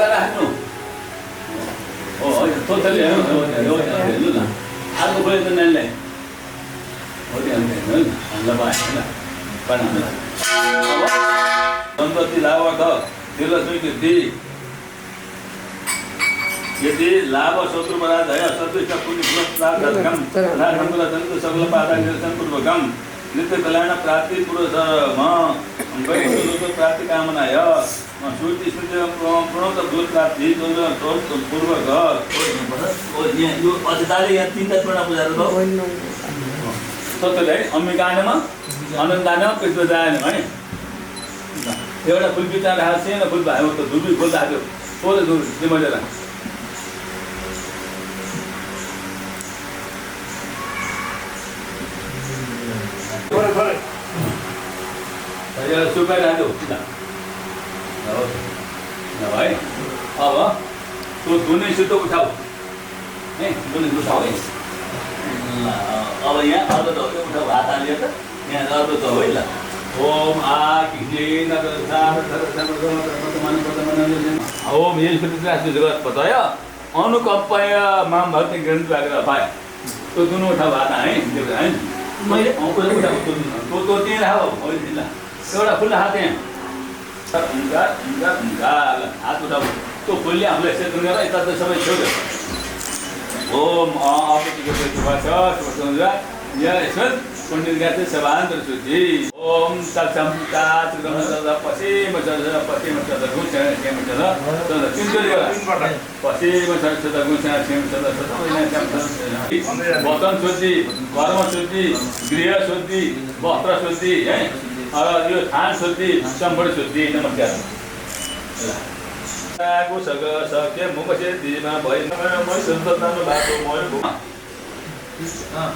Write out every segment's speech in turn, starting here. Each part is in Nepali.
आगा राख्नु हो टोटली हेर्नु ल अर्को बोले त नानीलाई हो त्यो ल भाइ ल प्रणाम सन्तति लाभर्थ दिलसुइति यदि लाभ शत्रुपरा दया सत्विष्ट पुण्य पुरस्कारम राघवला तंतु सकल पादाग्रसन पूर्वकम नित्य कल्याण प्राप्ति पुरुष वैकुंठ प्राप्ति कामनाय श्रुति स्मृति प्रणत दूर प्राप्ति पूर्वक यो अतिताले यहाँ तीनटा प्रणा पूजाहरु भयो सत्यले अम्बिकानमा अनन्दान कृष्णदान है एउटा फुल बिटा राखेको छैन फुल भयो त धुबी फुल राख्यो सोले धुबी तिमीले सुपारी राख्यो है अब तो दुनैसित उठाऊ है दुनैसित उठाऊ है अब यहाँ अर्ध त उठाऊ हात हालेर त यहाँ अर्ध त हो ल ओम आ कृष्ण ओम ये श्री जगत पताय अनुकंपय मां भक्ति ग्रंथ आग्रह पाए तो दोनों उठा हात है मैले उठा तो त्यही राख हो ल एउटा खुल्ला हात यहाँ हात उठाऊ तो फुलले हामीलाई सेट गरेर यता त सबै छोड्यो ओम आपतिको शुभ या ईश्वर पंडित गाते सभांतर शुद्धि ओम तत्सम तात ग्रहण पश्चिम चर पश्चिम चर गुण छेम चर चर तिनचोटि गर्दा पश्चिम चर चर गुण छेम चर वचन शुद्धि कर्म शुद्धि गृह शुद्धि वस्त्र शुद्धि है यो थान शुद्धि सम्पत्ति शुद्धि नमस्कार को सग सके मुखसे दिमा भइ म सन्ततानो बाटो म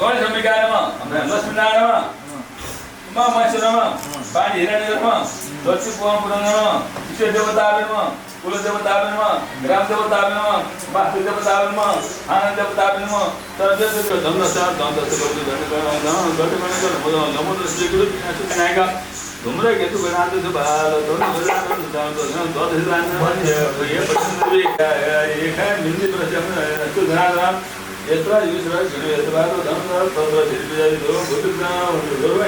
गणेश अम्बिकामा लक्ष्मीनारायणमा म महेश्वरमा पानी हिरण्यमा लक्ष्मी पुराणमा ईश्वर देवतामा कुल देवतामा ग्राम देवतामा वास्तु देवतामा आनन्द देवतामा सर्वदेव धन सार दन्त सगुरु नमो श्री गुरु नायका धुम्र केतु गणान्त बाल यत्रा युसरा गणेश यत्रा धन तत्र दिव्यादि दो गुरुग्राम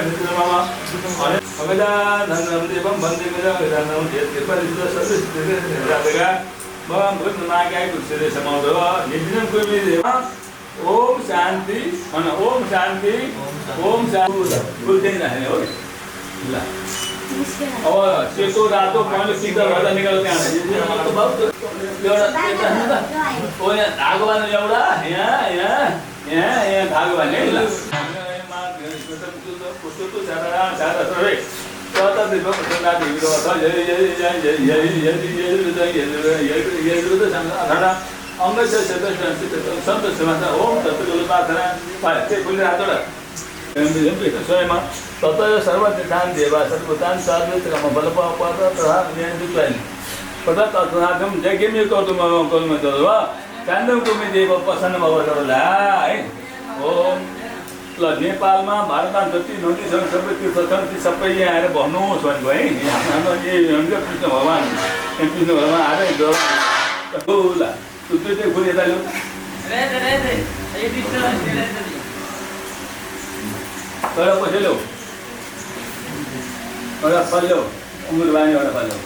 नित्यमामा अगदा धनम देवम वन्दे गजाननं कृपादित सर्वसिद्धेगा भगवान भूत नागाय कुशले समादो नित्यं कुर्मी देव ओम शान्ति अनि ओम शान्ति बोल्दै राख्ने हो ल अब सेतो रातो पहेँलो सिक्दा भर्दा निकाल्नु त्यहाँ ओ यहाँ धागो बाँध्नु एउटा यहाँ धागो बाँध्ने ल तत सर्वतीर्थान देवा सर्वतान सर्वत्रम बलपद प्रभाव नियंत्रित पदत अधुनागम जगेमी कर्तुम कर्म दवा कान्दम कुमी देव प्रसन्न भवला है ओम ल नेपालमा भारतमा जति नदी छन् सबै तीर्थ छन् ती सबै यहाँ आएर भन्नुहोस् भनेको है हाम्रो कृष्ण भगवान आएर ल दुईटै फुल यता ल्याउ एउटा पछि ल्याउ एउटा फल ल्याउ अङ्गुर बानी एउटा फल ल्याउ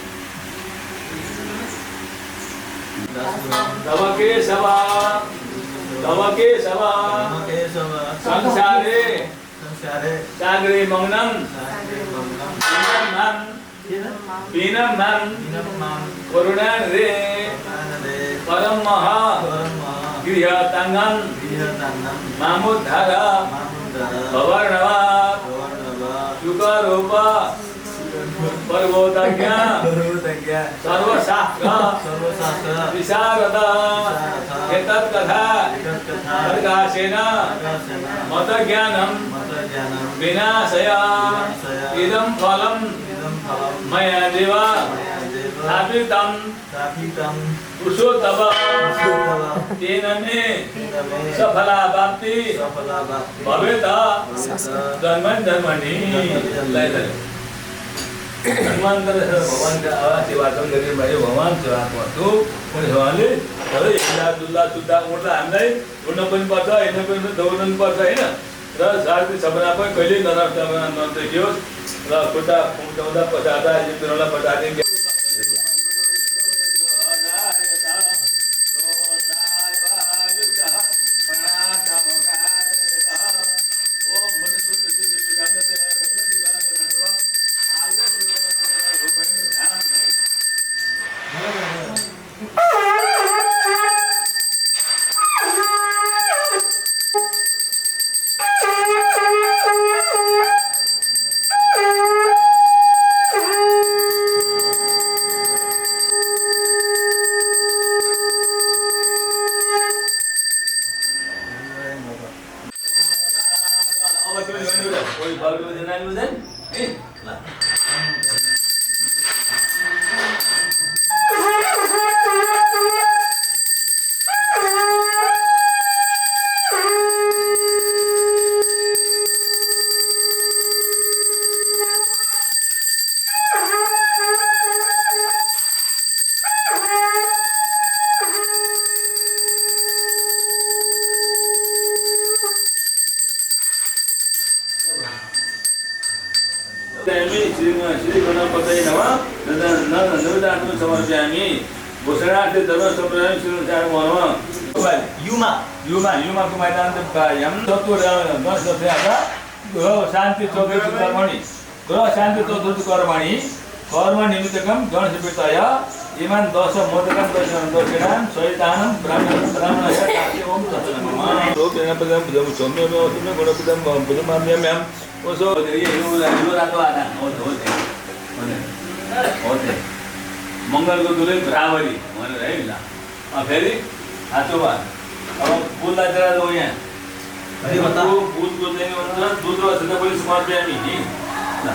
तब के सभा संसारे सागरे मग्नम पीनम करुणा रे परम महा गृह तांगम मामुद्धार भवर्णवा शुकरूप पर्वतज्ञ सर्वशास्त्र विशारद एतत्कथा प्रकाशेन मतज्ञानं विनाशय इदं फलं मया देव स्थापितं पुरुषोत्तम तेन मे सफला प्राप्ति भवेत् जन्मनि हनुमान भगवान सेवाचन गरेर भयो भगवान सेवाको छु उहाँले तर हिँड्दा डुल्दा सुत्दा उठ्दा हामीलाई उड्न पनि पर्छ हिँड्न पनि दौड्नु पनि पर्छ होइन र साथी सपना पनि कहिल्यै नदेखियोस् र खुट्टा उठाउँदा पचाउँदा पिरोला पचाएर श्री गणपतये नमः नमः समर्पयामि घोषणार्थे धर्म सम्प्रदाय श्रीचार्य नमः युमा युमा युमाको मैदान शान्ति चतुर्थ कर्मणि ग्रह शान्ति चतुर्थ कर्मणि कर्म निमित्तकं गणेशपिताय इमान दश मोदकं दक्षिणां सहितानं ब्राह्मणस्य कास्य ओम तत्सनमः लोकेनपदं बुद्धं सौम्यमेव गुणपदं बुद्धमाम्यं ओसो यो रातो आधा होते मङ्गलको दुलै बराबरी भनेर है ल फेरि हातो भा अब फुललाई जरा दो यहाँ फुलको चाहिँ भन्छ दुध र छेदा पनि समर्पयामि नि ल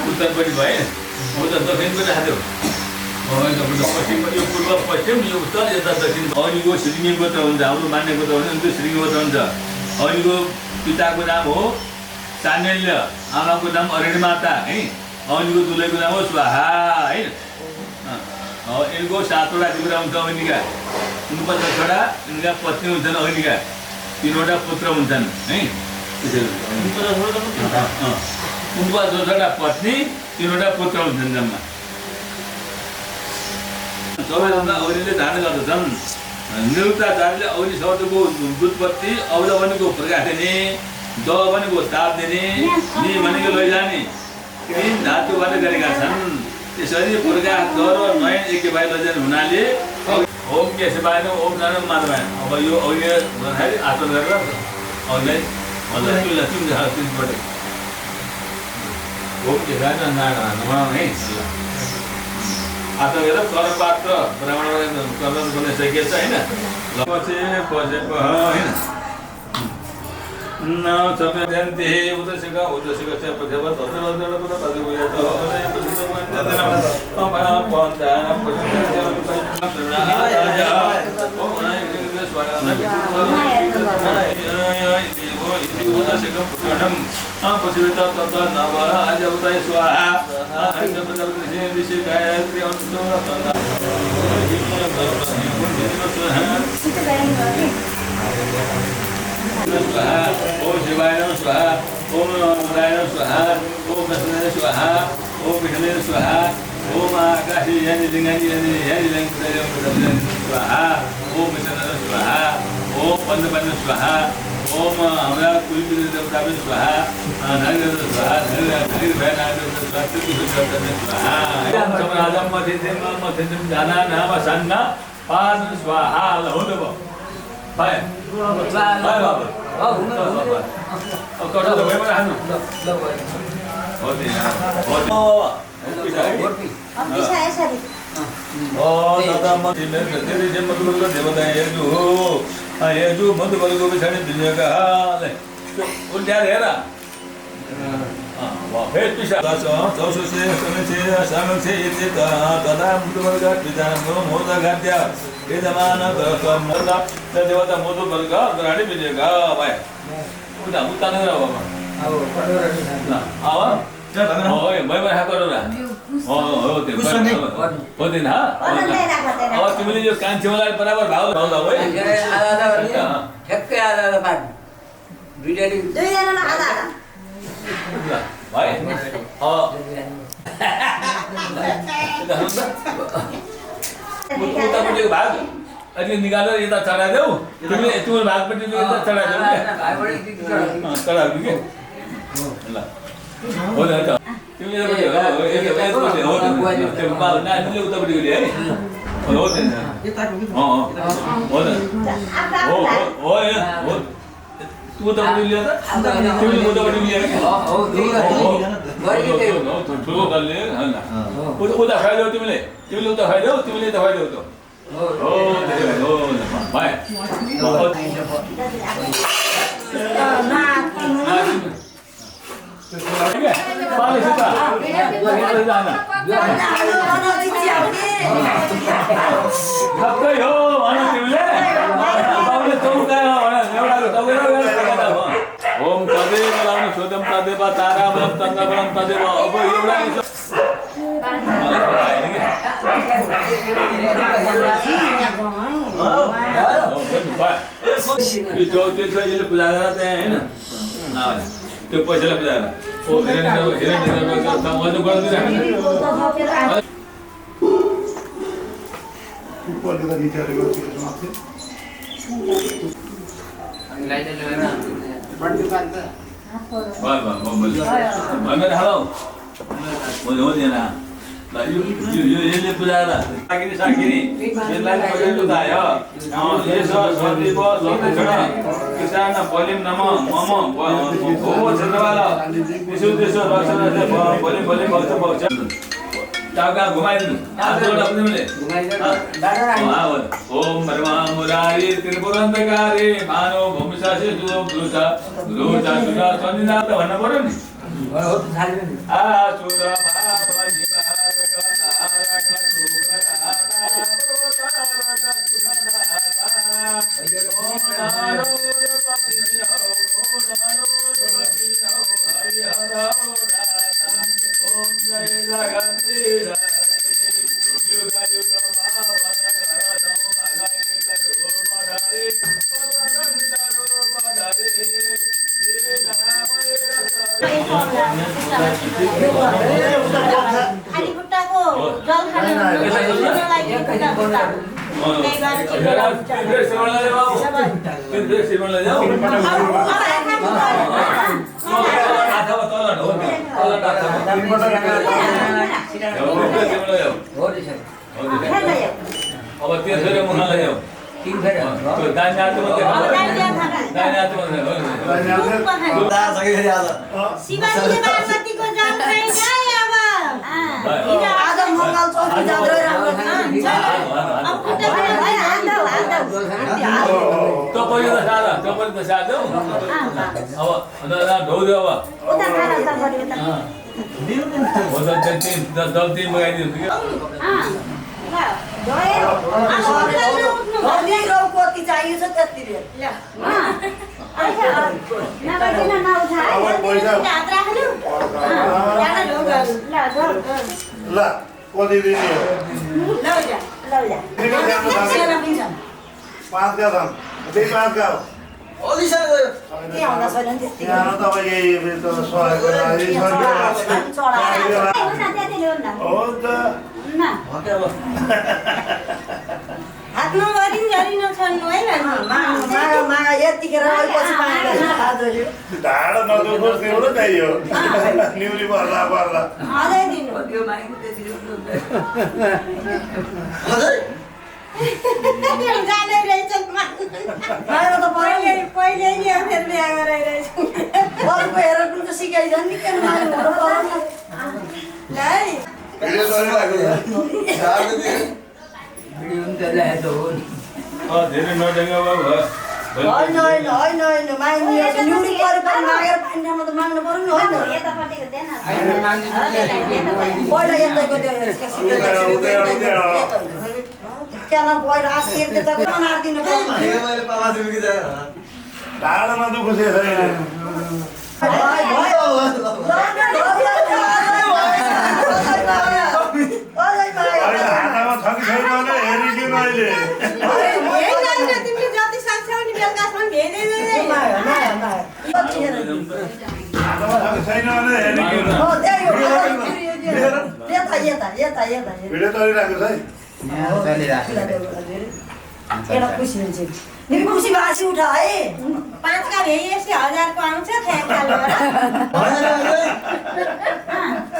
उत्तरपट्टि भयो हो त दक्षिणपट्टि हाल्यो पश्चिमपट्टि पूर्व पश्चिम यो उत्तर यता दक्षिण अहिलेको श्रीङ्गी गोत्र हुन्छ हाम्रो मान्ने गोत्र हुन्छ त्यो श्रीङ्गी गोत्र हुन्छ अहिलेको पिताको नाम हो चाण्डल्य आमाको नाम अरेणी माता है अहिलेको दुलैको नाम हो स्वाहा है यिनको 7वटा दिउरा हुन्छ अहिलेका 49वटा यिनका पत्नी हुन्छन् अहिलेका 3वटा पुत्र हुन्छन् है उनको 49वटा पत्नी 3वटा पुत्र हुन्छन् जम्मा सबैभन्दा औरीले धारण गर्दछन् निरुक्ताचार्यले औरी शब्दको व्युत्पत्ति औल भनेको प्रकाश दिने द भनेको ताप दिने नि भनेको लैजाने 3 धातुबाट गरेका छन् त्यसरी प्रकाश द र नयन एकैबाट लैजाने हुनाले ओम के शिवाय ओम नारायण माधवाय अब यो औले भन्दाखेरि आत्मन गरेर औले अल्लाह लक्ष्मी हासिलबाट ओम के शिवाय नारायण नमः है आता वेला करपात्र ब्राह्मण कर्म गर्ने सकेको छ हैन लपसे पसेको हैन न सबै जन्ते उदशक छ पदेव तत्र पद पद गयो त अपना पन्दा ओम शिवाय नमः स्वाहा ओम उदय नमः स्वाहा ओम कृष्णाय स्वाहा ओम विष्णुवे स्वाहा ओम आकाशे यानि लिंगानि यानि लिंगानि स्वाहा ओम विष्णुवे स्वाहा ओम पंचपन्न स्वाहा ओम हमरा कुल देवता भी स्वाहा नगर स्वाहा नगर भैनाग स्वाहा समराजम मथिम दाना नाम सन्ना पाद स्वाहा लहुदव बाय बाय बाबा अब कटा तो भाई हां होते अब दिशा है सर दादा मत देवता है जो ये जो मत बलगो बिछाने दुनिया का हाल है तो उन क्या रह रहा वाह फिर पिछा तो से समय से समय से ये तदा मुझ बलगा पिता मोदा गात्या ये जमाना तो मोदा देवता मोदो बलगा ग्राणी मिलेगा भाई उदा उताने रहा बाबा ना आवा ओए भाई भाई करो ना होते होते ना और तुमने जो कांचे वाला बराबर भाव भाव भाई ठेके आधा पाट वीडियो ना आधा भाई हां उता पट्टी भाग अरे निकालो ये तो चढ़ा दो तुम्हें भाग पट्टी में चढ़ा दो चढ़ा दो ला हो जाता तुम्हें तो ये बाल ना नहीं उता पट्टी है होते हैं हां हो तू तो बड़ी लिया था तू तो बड़ी लिया तो ठुलो कर ले है ना उदा खाइ दो तिमीले उता खाइ दो तिमीले त खाइ दो तो ओ धेरै हो भाइ पाले सुता जाना खप्कै हो अनि तिमीले बाबुले चौका एउटा ओम तदेव लाउनु सोदम तदेव ताराबलम तङ्गबलम तदेव अब एउटा जो त्यसले पूजा गर्दा हैन त्यो पैसाले पूजा गर्दा ओ हिरण्य मजो गर्दिन यसले बुझाएर साकिनी साकिनी यसलाई पछाडि उतायो किसान बलिम नम मम हो क्षेत्रवाला त्यसो त्यसो रक्षण बलिम बलिम भन्छ भन्छ टाउका घुमाइदिनु ओम ब्रह्मा मुरारी त्रिपुरन्तकारी मानव भूमिशासी दुर्ता दुर्ता दुर्ता सन्निधान भन्न पर्यो नि आ सुरा अब त्यसरी मुनाले जाऊ तीन फेर तो दाइने हात मध्ये दाइने हात मध्ये शिवाजी पार्वतीको जाम चाहिँ गाय अब आज मंगल चौकी जाँदै राम्रो अब कुटा भाइ हान्दा तो पहिले त सादा तो पहिले त सादा अब अन्त ढौ दियो अब उता खाना त गर्यो त हो त तीन 10 दिन मगाइदिनु थियो कति चाहियो छ त्यति रे ल कति दिन पाँच का था त्यही पाँच का हो यहाँ त अब यही हो त हातमा गरिन छन् है मागा यतिखेर पछि ढाडो नदुख्नुहोस् त्यो चाहियो निउली पर्ला पर्ला अझै दिनु त्यो मागेको त्यतिखेर जाने रहेछ पहिले नि फेरि बिहा गराइरहेछ अरूको हेरेर पनि त सिकाइछन् नि किन माग्नु पर्छ है भिडियो गरिरहेको भिडियो पनि त ल्याएको हो नि धेरै नडेङ्गा भयो होइन माग्नु निउरी पऱ्यो पनि मागेर पानी ठाउँमा त माग्नु पर्यो नि होइन यतापट्टिको दे न पहिला यताको त्यो क्या पहिला आस्तिर त्यो त नार्दिनु ढाडमा दुःख छ हातामा छ कि छैन भने हेरिदिनु अहिले तिमीले जति सक्छौ नि बेलुकासम्म भेट्दै हातामा छ कि छैन भने हेरिदिनु भिडियो चलिरहेको छ है एउटा खुसी हुन्छ नि खुसी भाषी उठा है 5 का भेइएसी 1000 को आउँछ ठ्याक्काले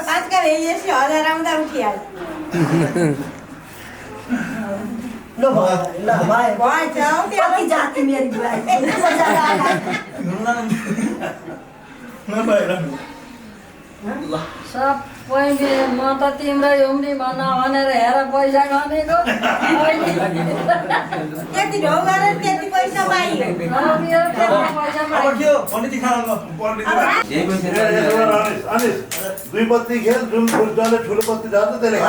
5 का भेइएसी 1000 आउँदा उठिहाल्छ ल भाइ भन्छ कति जाति मेरी बुढाइ सबैले म त तिम्रो उम्री भन्न भनेर हेर पैसा गनेको त्यति ढौ गरेर त्यति पैसा पाइयो दुई बत्ती खेल जुन जसले ठुलो बत्ती जान्छ त्यसले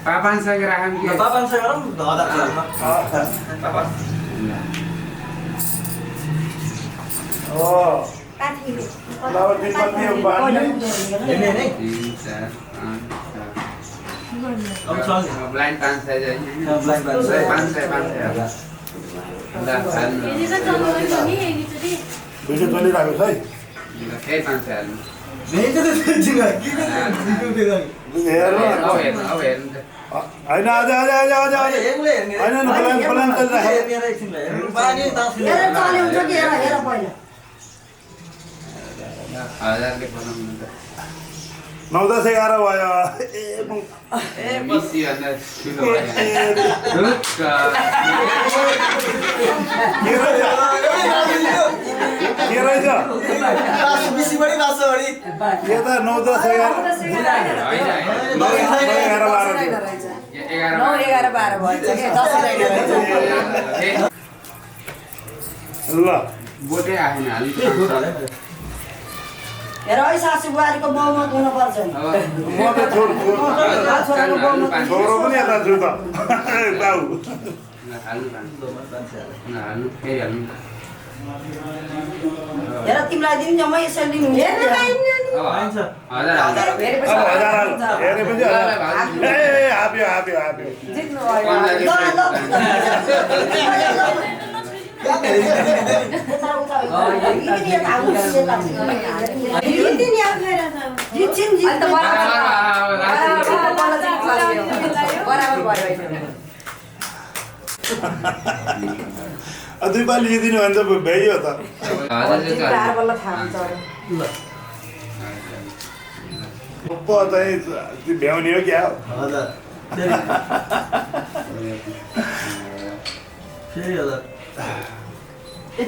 पापान सके राखम के पापान सके राखम 1000 ब्लाइंड 5 है ब्लाइंड 5 है भिडियो चलिरहेको छ है ए 5 है होइन आज प्लान चलिरहेको हजार के फोन 9 10 11 भयो ए मिसी अन्ना ठुलो के रहेछ बिसी बढी बास बढी के त 9 10 11 ल बोटे आएन अलि हेर है सासू बुहारीको बाउमा हुनुपर्छ म त छोरो पनि यता छु त बाउ हेर तिमीलाई दिन जम्मै यसरी दिनु हेर्न पाइन्न नि हेरे पनि ए हाप्यो जित्नु दुई पालि लिदिनु भने त भ्याइयो त भ्याउने हो क्या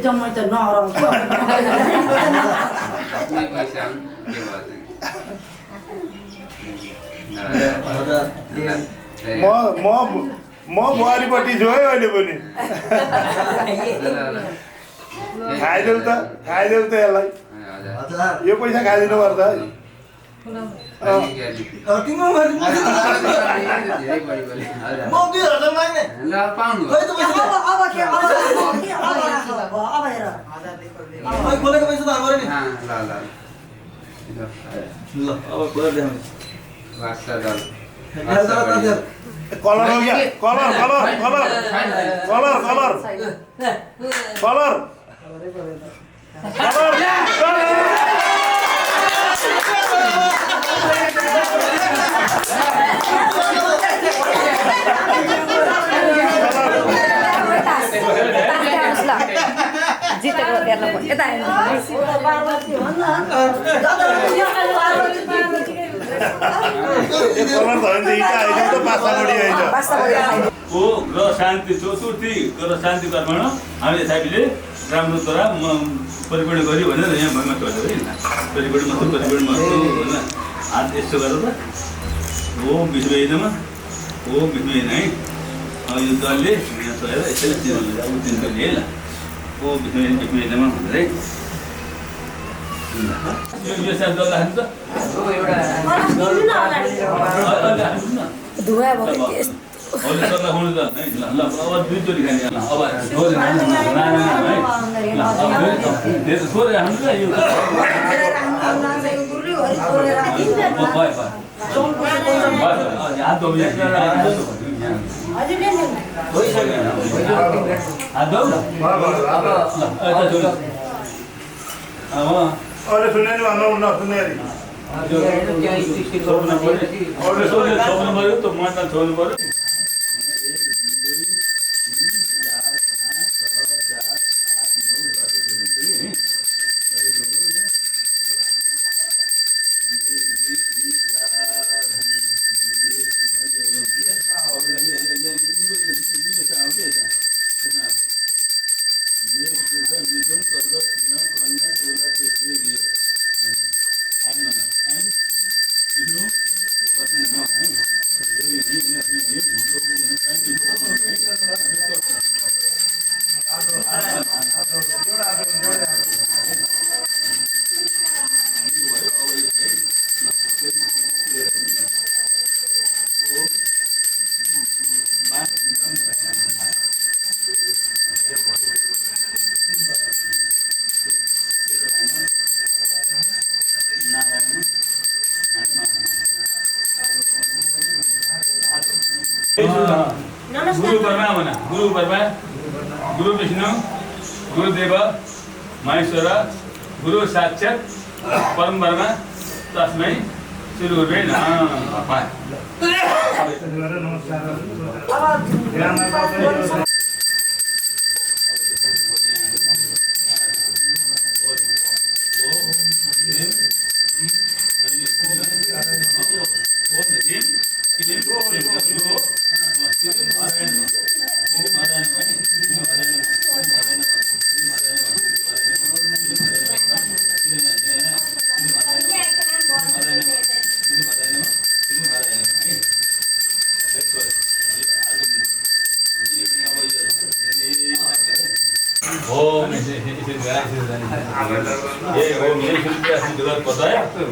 जम्मै त नहराउँछ म बुहारीपट्टि छु है अहिले पनि खाइदेऊ त यसलाई यो पैसा खाइदिनु पर्छ है कलर हो क्या कलर जितेको हेर्न पर्छ यता हेर्नु कलर त होइन को ग्रह शान्ति चतुर्थी ग्रह शान्ति कर्मण हामीले साबीले राम्रो तरह परिपूर्ण गर्यो भनेर यहाँ भन्न पर्छ है परिपूर्ण होइन हात यस्तो गरेर ओम विष्णुवे नमः ओम विष्णुवे है यो दलले यहाँ छोएर यसरी चिनाउनु अब दिनको लिए ल ओम विष्णुवे नमः भनेर है यो साथ दल हाल्नु त धुवा भयो अहिले सल्लाह हुनु त है ल ल अब दुईचोटि खाने ल अब छोरे हाल्नु है ल अब छोरे हाल्नु त यो हात धोबिया अरे सुन्ने नि भन्नु नसुन्ने अरे छोड्नु पर्यो त मजा छोड्नु पर्यो गुरु ब्रह्मा गुरु विष्णु गुरुदेव महेश्वर गुरु साक्षात परम ब्रह्म तस्मै श्री गुरुवे नमः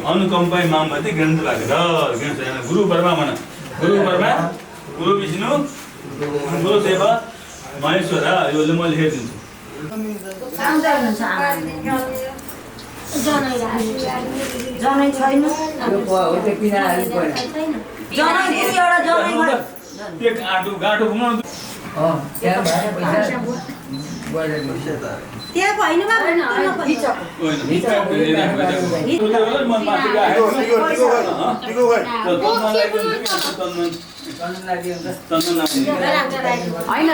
अनुकंपाई मामती ग्रंथ लागेर गुरु ब्रह्मा मन गुरु ब्रह्मा गुरु विष्णु गुरुदेव महेश्वर यो म लेखिदिन्छु जनै छैन एक आटो गाटो घुमाउनु त्यहाँ होइन बा होइन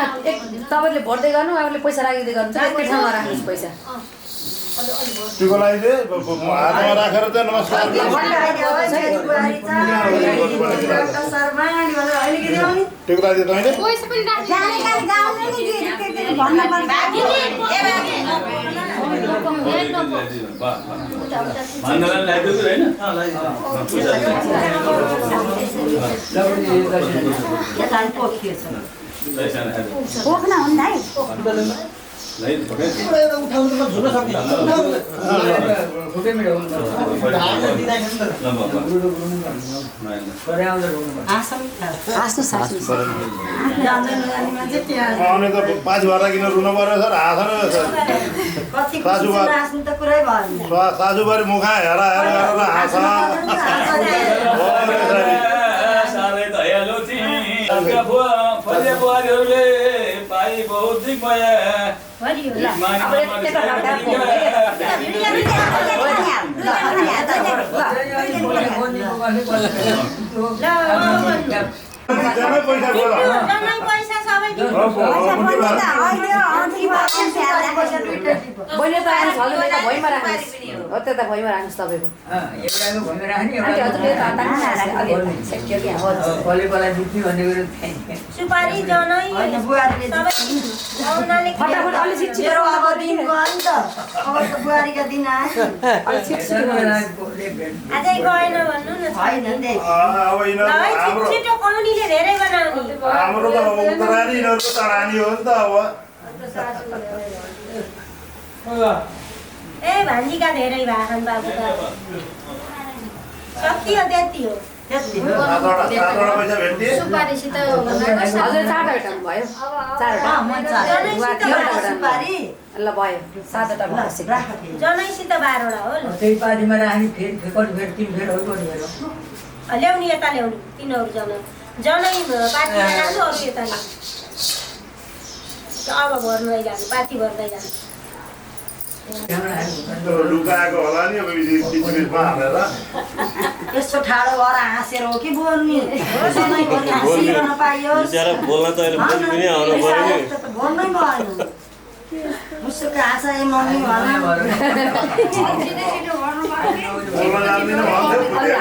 तपाईँले भर्दै गर्नु अरूले पैसा राखिदिँदै गर्नु एकै ठाउँमा राख्नुहोस् पैसा टिको लगाइदे हातमा राखेर चाहिँ नमस्कार टिको लगाइदिए तैँले पोख्न हुँदैन आउने त पाँच भएर किन रुनु पर्यो सर सासुबारी मुखा हेर बुहारीहरूले पाइ बौद्धिक पैसा सबै बहिनी त आएर छ भैमा राख्नुहोस् हो त्यता भैमा राख्नुहोस् तपाईँको सुन्नु सुपारी जनै होइन बुहारीले सबै पाहुनाले फटाफट अलि छिटो मेरो अब दिन गयो नि त अब त बुहारीका दिन आयो अलि छिटो अझै गएन भन्नु न होइन नि अब यिनीहरू हाम्रो छिटो पाहुनीले धेरै बनाउने हाम्रो त अब उत्तरानी यिनीहरूको त रानी हो नि त अब ए भान्जीका धेरै भाषण बाबु त कति हो त्यति हो त्यति हो सातवटा पैसा भेट्ने सुपारीसित हजुर चारवटा भेटाउनु भयो चारवटा सुपारी ल भयो 7वटा भयो राख जनैसित 12वटा हो ल त्यही पार्टीमा राख्ने फेरि फेरि तिन फेरि हो हेर ल्याउने यता ल्याउने तिनीहरू जनै पार्टीमा राख्नु अरू यता अब भर्दै जानु पार्टी भर्दै जानु लुकाएको होला नि अब बिचमा हालेर यस्तो ठाडो भएर हाँसेर हो कि बोल्ने सधैँभरि हाँसिरहन पाइयोस् बोल्न त अहिले बोल्नु पनि आउनु पर्यो नि बोल्नै भएन मुसुक हाँसा ए मम्मी भन बोल्न जान्दिनँ भन्थ्यो फुटेर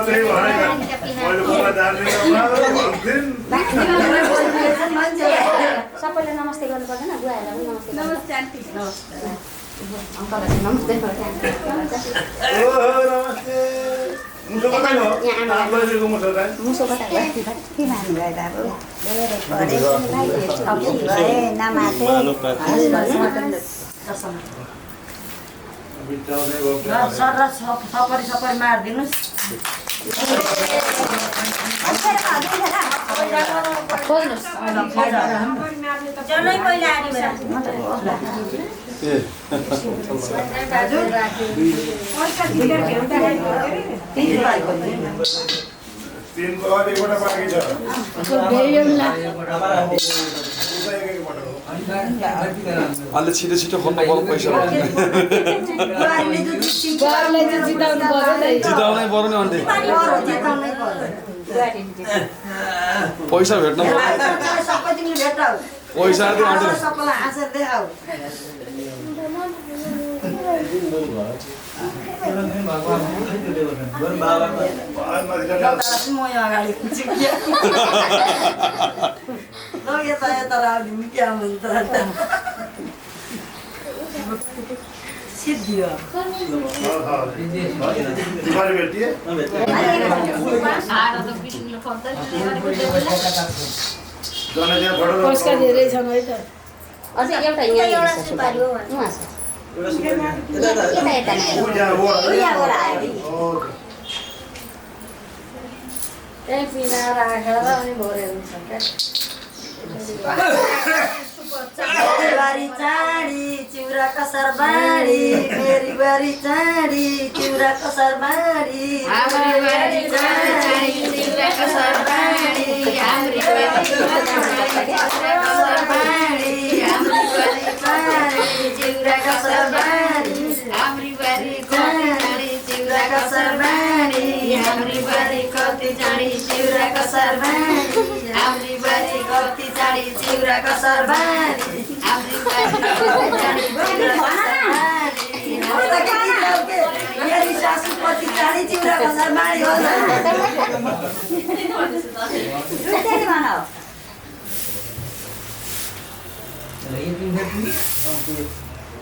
त्यही भनेको मैले बोल्न जान्दिनँ भन्थिन् सबैले नमस्ते गर्नु पर्दैन बुवाहरूलाई पनि नमस्ते आन्टी अङ्कललाई नमस्ते ओहो नमस्ते मुसो कता हो आमाको मुसो चाहिँ मुसो कता गयो के मान्नुभयो बाबु सर र सपरी सपरी मारिदिनुहोस् जनै पहिला आडी तिनको अलिकवटा बाँकी छ अलि छिटो छिटो खोल्नु पर्यो पैसा जिताउनै पर्यो नि अन्त पैसा भेट्नु सबै तिमीले भेटाउ पैसा सबैलाई हाँसेर देखाऊ म अगाडि यता यता राख्नु क्या हुन्छ सिद्धियो भेटिए धेरै छन् है त अझै एउटा यहाँ एउटा सुपारी हो उहाँ छ त्यही पिना राखेर अनि भोरे हुन्छ बारी चाडी चिउरा कसर बाडी मेरी बारी चाडी चिउरा कसर बाडी हाम्रो बारी चाडी चिउरा कसर बाडी हाम्रो बारी कसर बाडी हाम्रो बारी चाडी चिउरा कसर बाडी हाम्रो बारी चाडी चिउरा कसर बाडी हाम्रो बारी कति चाडी चिउरा कसर बाडी हाम्रो बारी कति चाडी चिउरा कसर बाडी हाम्रो बारी चाडी चिउरा कसर बाडी मेरी सासू पति चाडी चिउरा कसर बाडी हो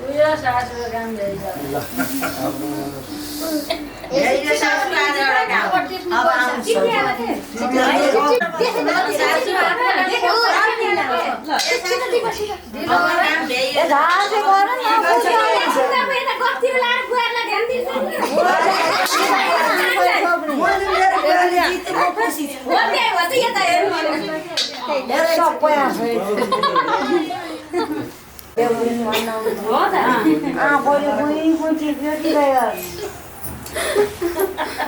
उयो सासुको काम ल्याइछ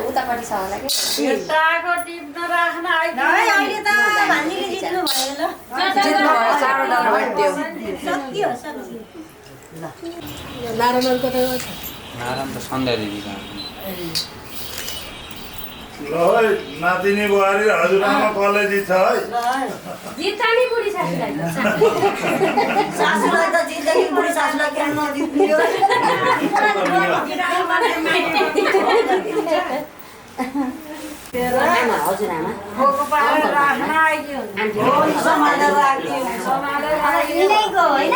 उतापट्टि छ होला कि टाको टिप्न राख्न अहिले त भान्जीले जित्नु भयो ल शक्ति हो शक्ति नारायणको त नारायण त सन्ध्या दिदी ल है नातिनी बुहारी हजुरआमा कलेजी छ है जित्तानी बुढी सासूलाई सासूलाई त जिन्दगी बुढी सासूलाई क्या नजित्यो हजुरआमा खोको पारेर राख्न आइदियो समालेर राखिदियो यिनैको होइन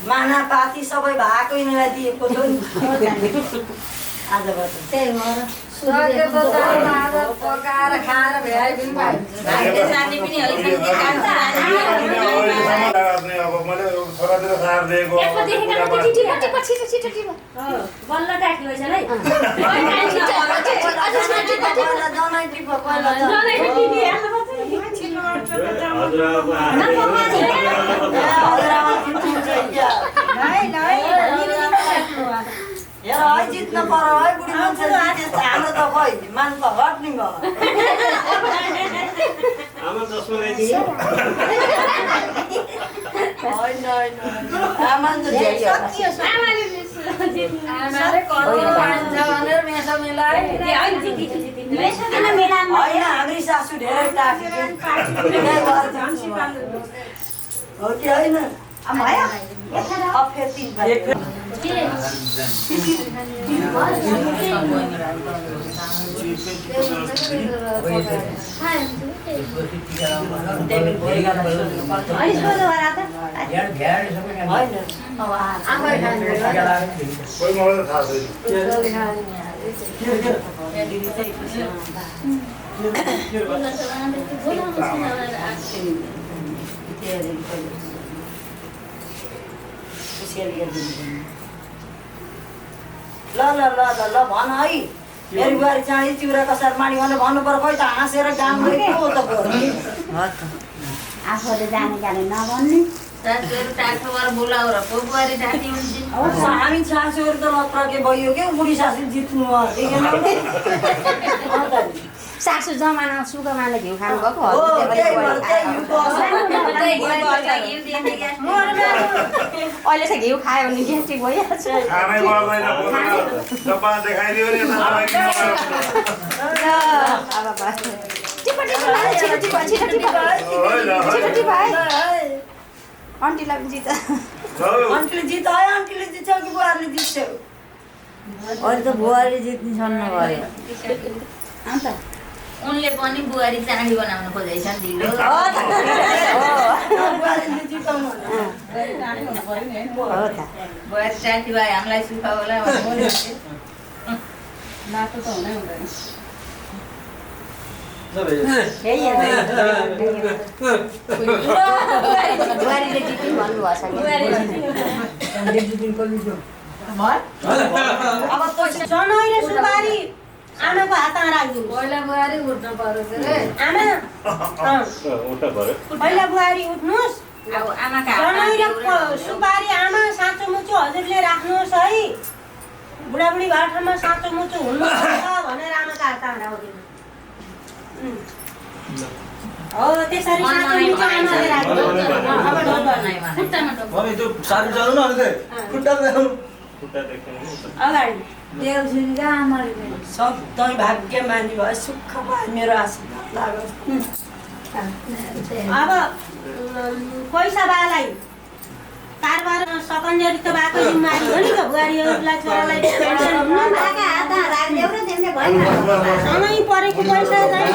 मानापाती सबै भएको यिनीलाई दिएको थियो नि आजबाट त्यही भएर सके त जान आज पकाएर खाएर भ्याइ पनि भाइ भाग्य जाने पनि है अब मैले छोरातिर सार दिएको बल्ल काट्नु भएछ है जनै टिप पहिला हेर है जित्नु पर्यो है बुढी मान्छे हाम्रो त खै मान त हट्ने भयो होइन आमा त आमाले करोड पाइन्छ भनेर मेसो मिलाइ होइन हाम्री सासू धेरै टाढी हो कि होइन अब फेरि 3 भाइ कोही मलाई त थाहा ल ल ल ल ल भन है मेरो बुहारी चाँडी चिउरा कसार माडी भनेर भन्नु पर्यो खै त हाँसेर काम गरेको हो त आफूले जाने गाने नभन्ने हामी सासूहरू त लत्रके भइयो क्या बुढी सासू जित्नु सासू जमाना सुगमाले घिउ खानु भएको अहिले चाहिँ घिउ खायो भने ग्यास्ट्रिक भइहाल्छ खानै पर्दैन डब्बा देखाइदियो नि आन्टीलाई पनि जित आन्टीले जितायो आन्टीले जित्छ कि बुहारीले जित्छौ अहिले त बुहारी जित्ने छन् नभए अन्त उनले पनि बुहारी चाँडी बनाउन खोजेछन् ढिलो बुहारीले जिताउनु बुहारी साथी भाइ हामीलाई सुख होला नाटो त हुनै हुँदैन बुहारीले जित्नु भन्नुभएको अब जनै र सुपारी आमाको हातमा राखिदिनु पहिला बुहारी उठ्नु पर्यो के रे आमा पहिला बुहारी उठ्नुहोस् अब आमाका जनै र सुपारी आमा साँचो मुचो हजुरले राख्नुहोस् है बुढाबुढी भएको ठाउँमा साँचो मुचो हुनुपर्छ भनेर आमाको हातमा राखिदिनु हो त्यसरी साँचो मुचो आमाले राखिदिनु अगाडि देउसीका आमाले सबै भाग्यमानी भयो सुख भयो मेरो आशीर्वाद लागोस् अब पैसा बालाई कारोबार सकन्जरी त भएको जिम्मेवारी हो नि त बुहारीहरूलाई छोरालाई पेन्सन सँगै परेको पैसा चाहिँ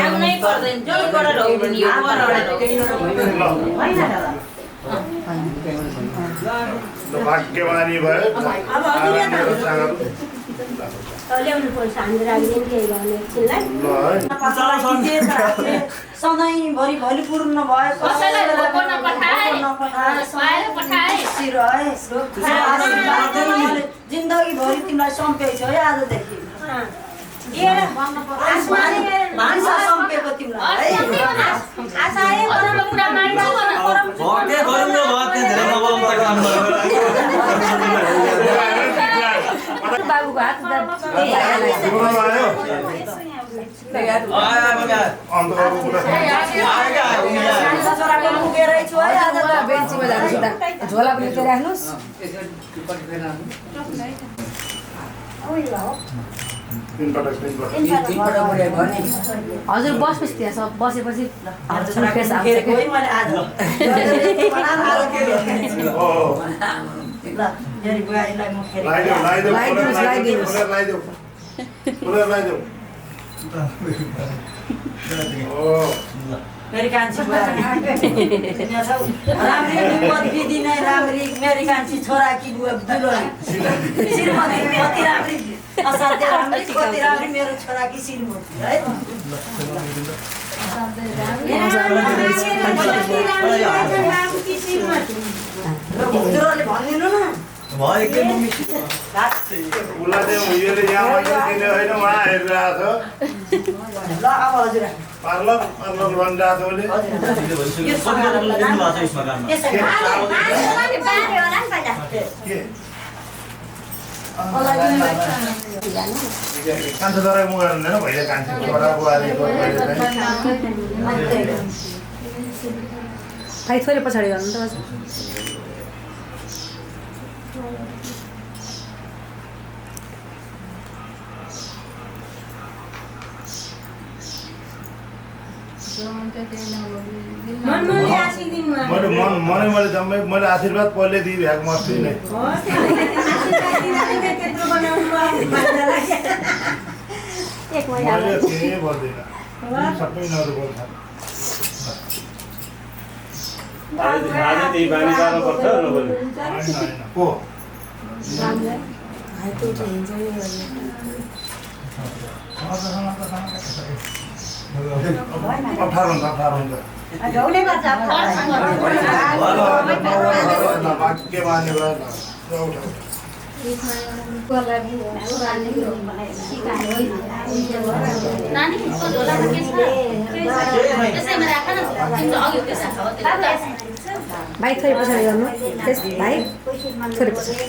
आउनै पर्दैन जोबाट रोक्नु यो परबाट भाग्यमानी भयो ल्याउनु पर्छ हामी राखिदिनु केही गर्ने एकछिनलाई सधैँभरि भरिपूर्ण भयो कसैलाई रोको नपठाए जिन्दगीभरि तिमीलाई सम्पेको छ है आजदेखि भान्सा सम्पेको तिमीलाई बाबुको हात बेन्चीमा जानुहोस् त झोला पनि चाहिँ राख्नुहोस् हजुर बस्नुहोस् त्यहाँ सब बसेपछि आज ल मेरी बुहारीलाई म फेरि लगाइदेऊ फुलेर लगाइदेऊ मेरी कान्छी बुहारी राम्री विपद विधि नै राम्री मेरी कान्छी छोरा कि दुलोरी श्रीमती कति राम्री असाध्य राम्री कति राम्री मेरो छोरा कि श्रीमती है हजुरहरूले भनिदिनु न भयो के मम्मी उसलाई चाहिँ उयोले यहाँ दिने होइन उहाँ हेरिरहेको ल अब हजुर पार्लर भनिरहेको छ उसले यो सँगै लेख्नु भएको छ यसमा काममा यसै के कान्छो दराई मुगा हुँदैन भैया कान्छी छोरा बुहारीको भाइ छोरी पछाडि गर्नु त मैले जम्मै मैले आशीर्वाद पहिले दिई भ्याग मस्ती नै मैले केही बोल्दैन सबै नहरू बोल्छ को अप्ठ्यारो हुन्छ के मान्ने भयो भाइ छोरी पछाडि गर्नु भाइ छोरी पछाडि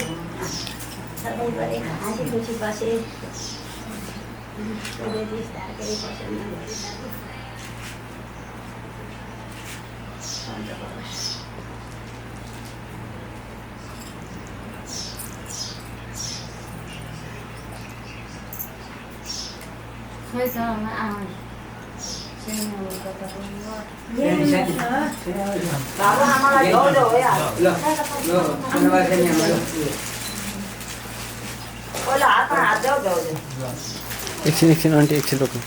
बाबु आमालाई ढोढो हो यार पहिला हातमा हात जाऊ एकछिन आन्टी एकछिन रोक्नु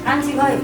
कान्छी भाइ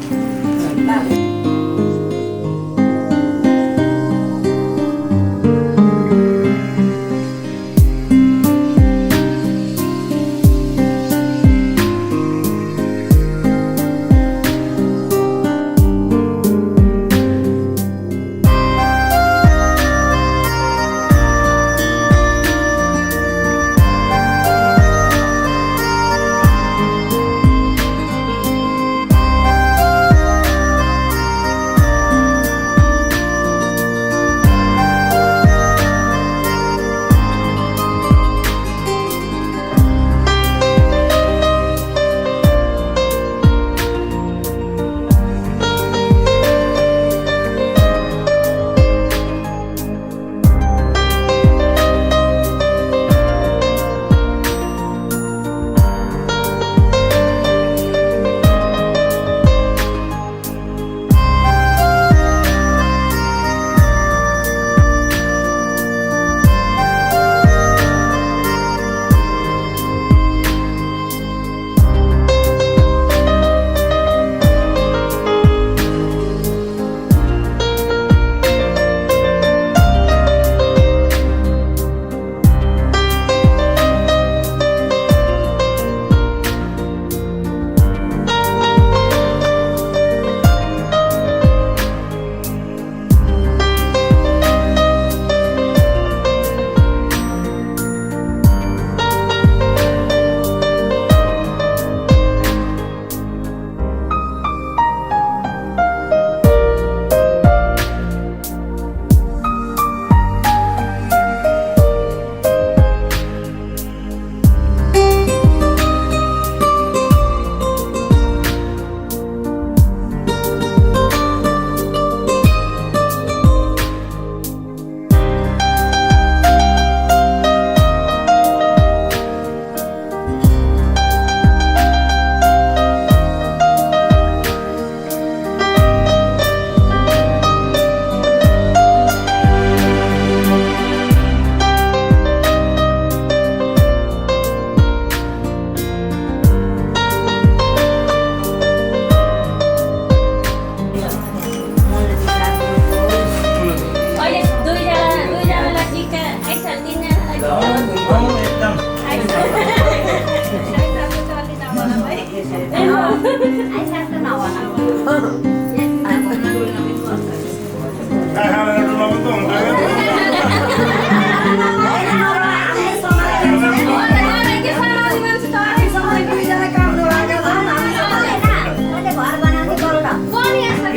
काय खाना डुला पनि त हुन्छ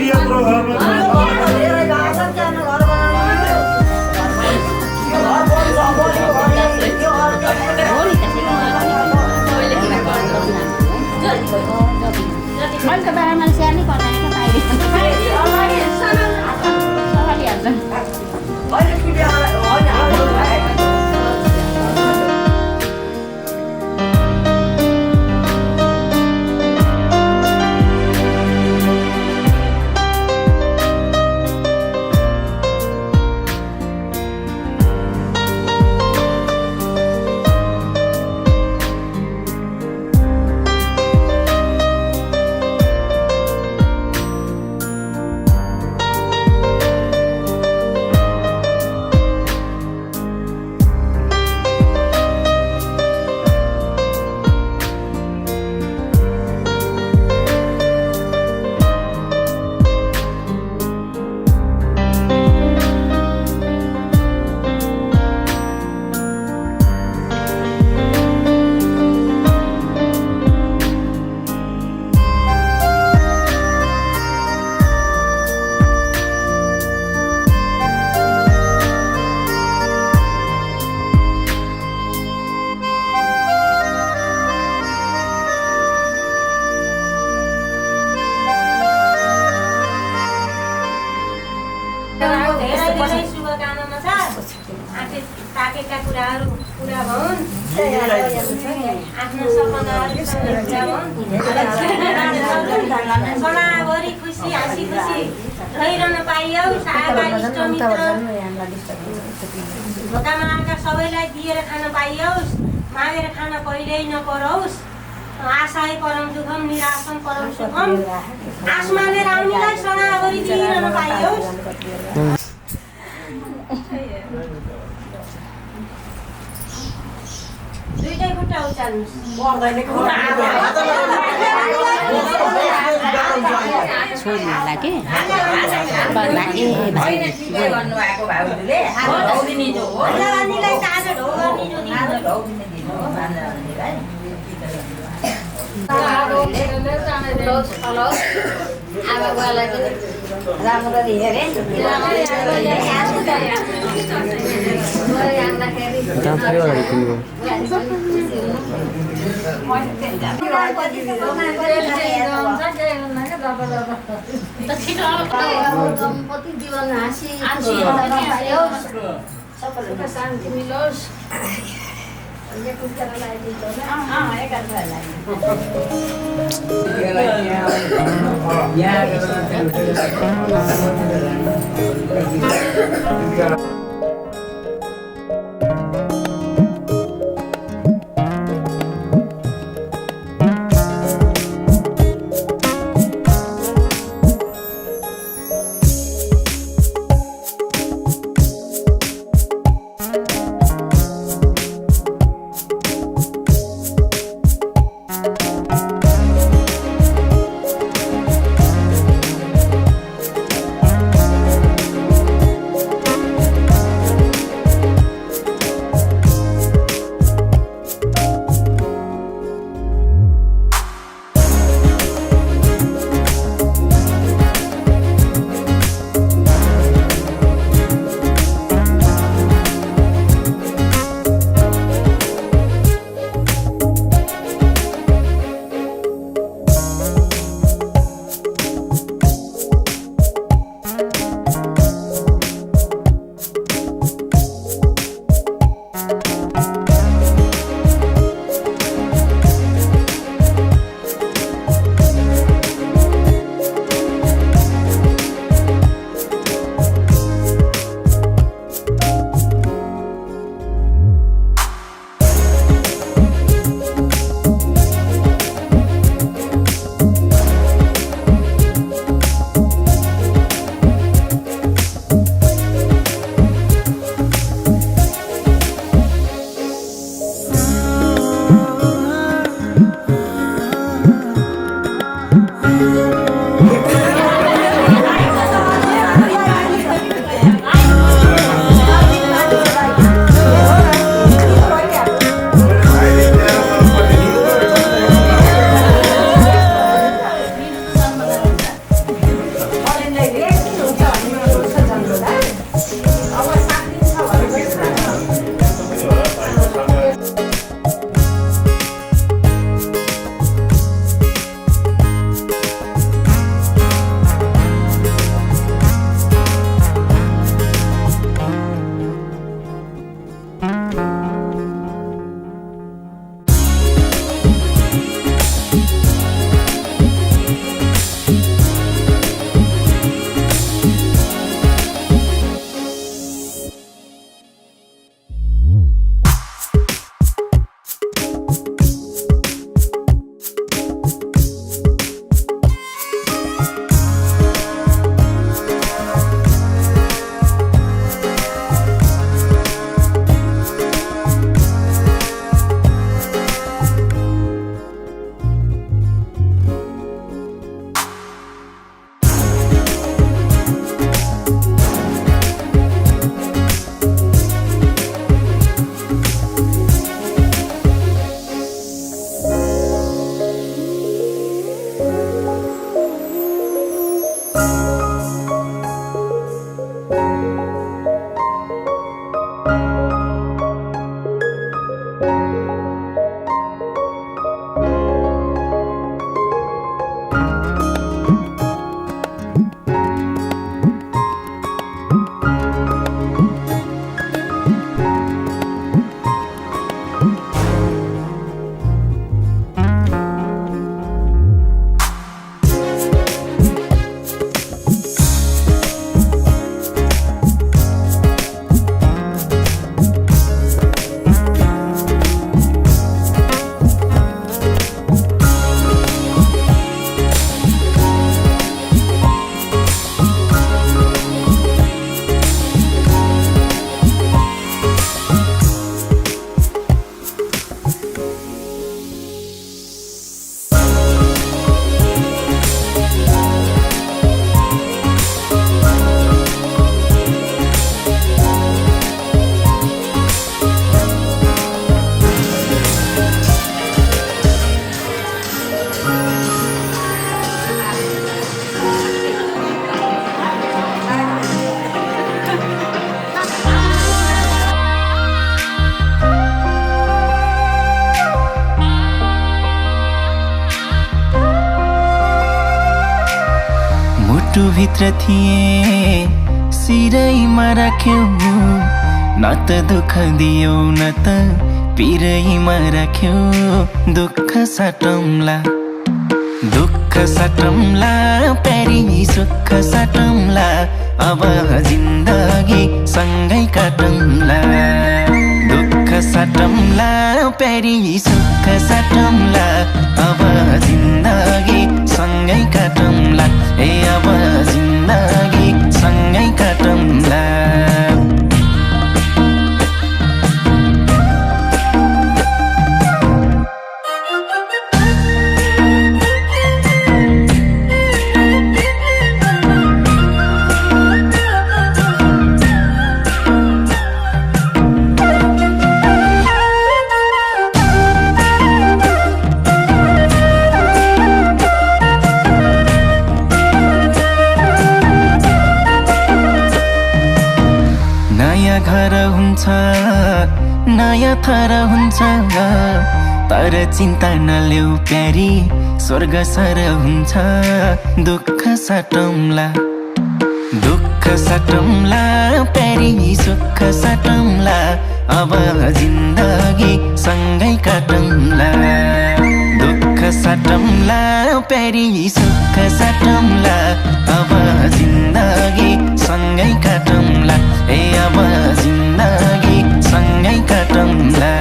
यत्रो मैले त बाबामा स्याहार्नै पर्दैन ताकेका कुराहरू पुरा भउन् आफ्नो सपनाहरू समाभरि खुसी हाँसी खुसी रहिरहन पाइयोस्। आएका इष्टमित्र ढोकामा सबैलाई दिएर खान पाइयोस्। मागेर खान कहिल्यै नपरोस्। आशाय परम दुःखम निराशम परम सुखम। आश मागेर आउनेलाई सदाभरि दिइरहन पाइयोस्। दुईटै खुट्टा उचाल्नुस्। छोरीहरूलाई के नानीलाई ताजा राम्ररी हेरे दम्पति जीवन हाँसी सबैको शान्ति मिलोस्। मुटुभित्र थिए सिरैमा राख्यौ न त दुःख दियौ न त पिरैमा राख्यौ दुःख साटौँला दुःख साटौँला प्यारी सुख साटौँला अब जिन्दगी सँगै काटौँला दुःख साटौँला प्यारी सुख साटौँला अब जिन्दगी सँगै काटौँला ए अब जिन्दगी सँगै काटौँला घर हुन्छ नयाँ थर हुन्छ तर चिन्ता नलेऊ प्यारी स्वर्ग सर हुन्छ दुःख साटौँला दुःख साटौँला प्यारी सुख साटौँला अब जिन्दगी सँगै काटौँला दुःख साटौँला प्यारी सुख साटौँला अब जिन्दगी सँगै काटौँला ए अब जिन्दगी सँगै काटौँला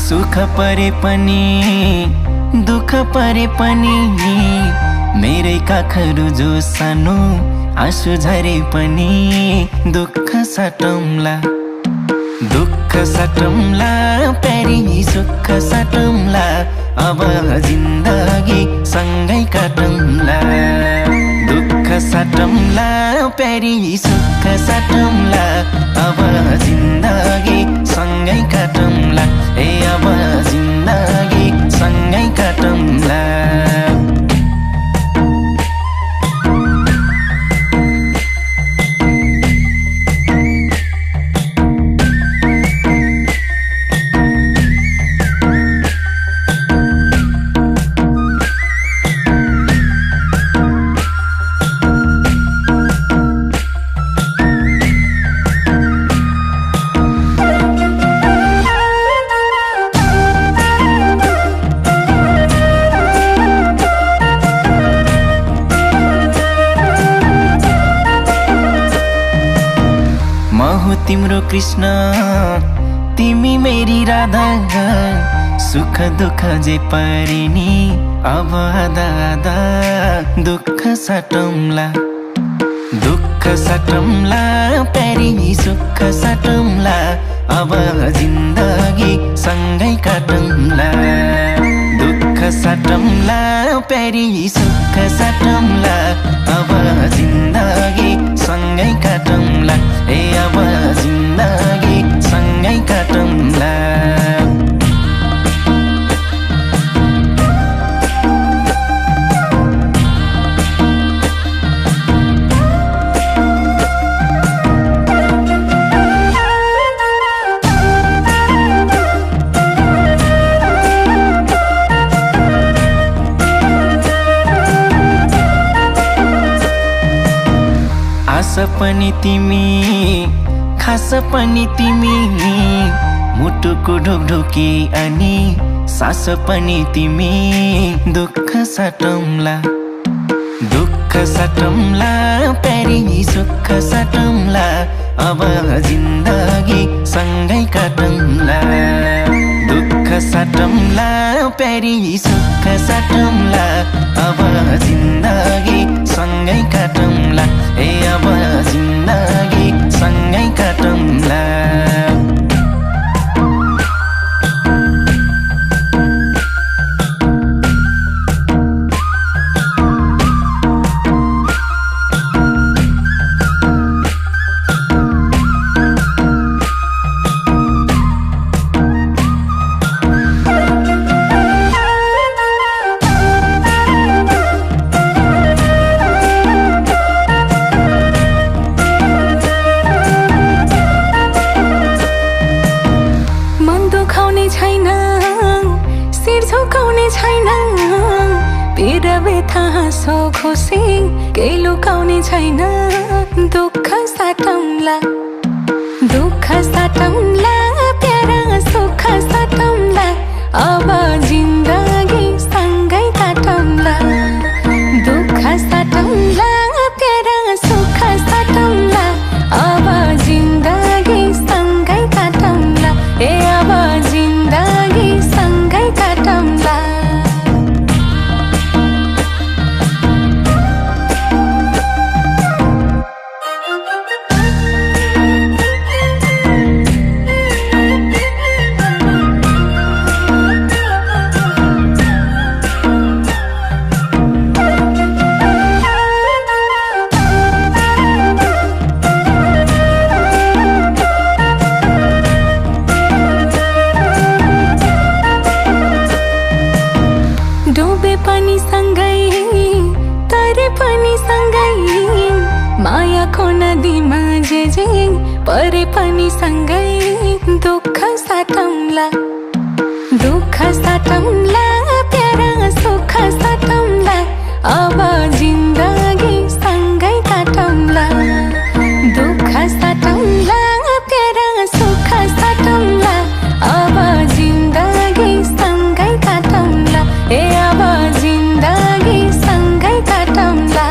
सुख परे पनि दुःख परे पनि मेरै काखहरू जो सानो आँसु झरे पनि दुःख साटौँला दुःख साटौँला प्यारी सुख साटौँला अब जिन्दगी सँगै काटौँला दुःख साटौँला प्यारी सुख साटौँला अब जिन्दगी सँगै काटौँला ए अब जिन्दगी सँगै काटौँला तिम्रो कृष्ण तिमी मेरी राधा सुख दुःख जे परे नि अब आधा आधा दुःख साटौँला दुःख साटौँला प्यारी सुख साटौँला अब जिन्दगी सँगै काटौँला दुःख साटौँला प्यारी सुख साटौँला अब जिन्दगी सँगै काटौँला ए अब जिन्दगी सँगै काटौँला आस पनि तिमी खास पनि तिमी मुटुको ढोकढोकी अनि सास पनि तिमी दुःख साटौँला दुःख साटौँला प्यारी सुख साटौँला अब जिन्दगी सँगै काटौँला दुःख साटौँला प्यारी सुख साटौँला अब जिन्दगी सँगै काटौँला ए अब जिन्दगी सँगै काटौँला छैन पीर व्यथा हाँसो खुसी केही लुकाउने छैन दुःख साटौँला प्यारा सुख साटौँला अब जिन्दगी सँगै काटौँला दुःख साटौँला प्यारा सुख साटौँला अब जिन्दगी सँगै काटौँला ए अब जिन्दगी सँगै काटौँला डुबे पनि सँगै तरे पनि सँगै मायाको नदीमा जे परे पनि सँगै दुःख साटौँला प्यारा सुख साटौँला अब जिन्दगी सँगै काटौँला दुःख साटौँला प्यारा सुख साटौँला अब जिन्दगी सँगै काटौँला ए अब जिन्दगी सँगै काटौँला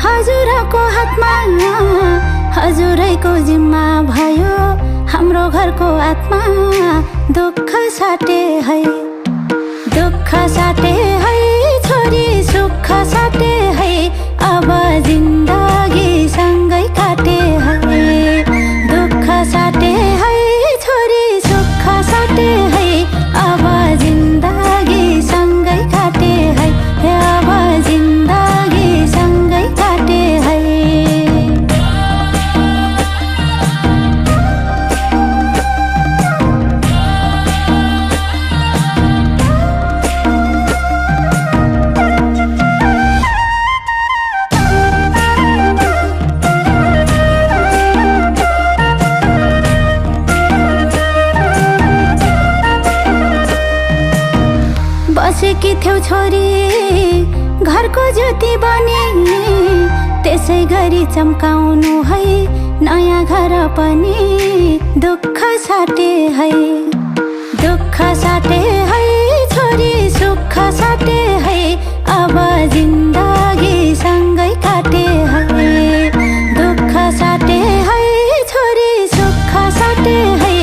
हजुरको हातमा हजुरैको जिम्मा भयो हाम्रो घरको आत्मा दुःख साटे है छोरी सुख साटे है अब जिन्दगी सँगै काटे है दुःख साटे है छोरी सुख साटे है अब जिन्दगी सँगै काटे है अब जिन्दगी सँगै काटे है बसेकी थियौ छोरी घरको ज्योति बने त्यसै गरी चम्काउनु है नयाँ घर पनि दुःख साटे है छोरी सुख साटे है अब जिन्दगी सँगै काटे है दुःख साटे है छोरी सुख साटे है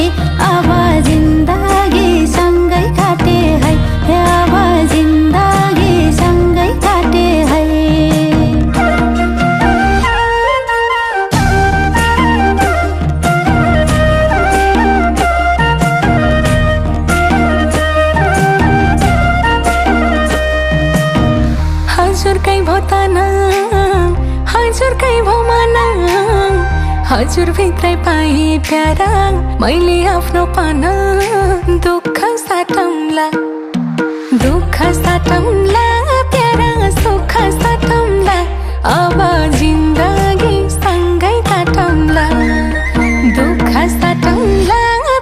अब जिन्दगी सँगै काटे है अब जिन्दगी सँगै काटे है हजुरकै भोताना हजुरकै भोमाना हजुर भित्रै पाए प्यारा मैले आफ्नो पाना दुःख साटौँला प्यारा सुख साटौँला अब जिन्दगी सँगै काटौँला दुःख साटौँला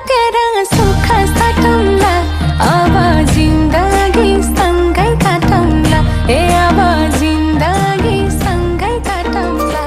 प्यारा सुख साटौँला अब जिन्दगी सँगै काटौँला ए अब जिन्दगी सँगै काटौँला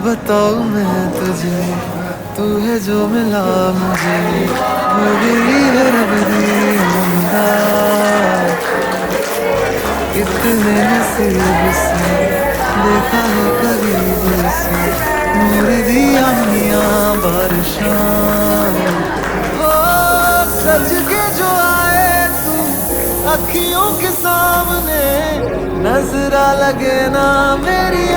बताऊं मैं तुझे, तू है जो मिला मुझे, हो गई है रब दी उम्दा। कितने नसीब से देखा है करीब से, नूर दिया मियां बारिशां। ओ सज के जो आए तू अखियों के सामने, नजरा लगे ना मेरी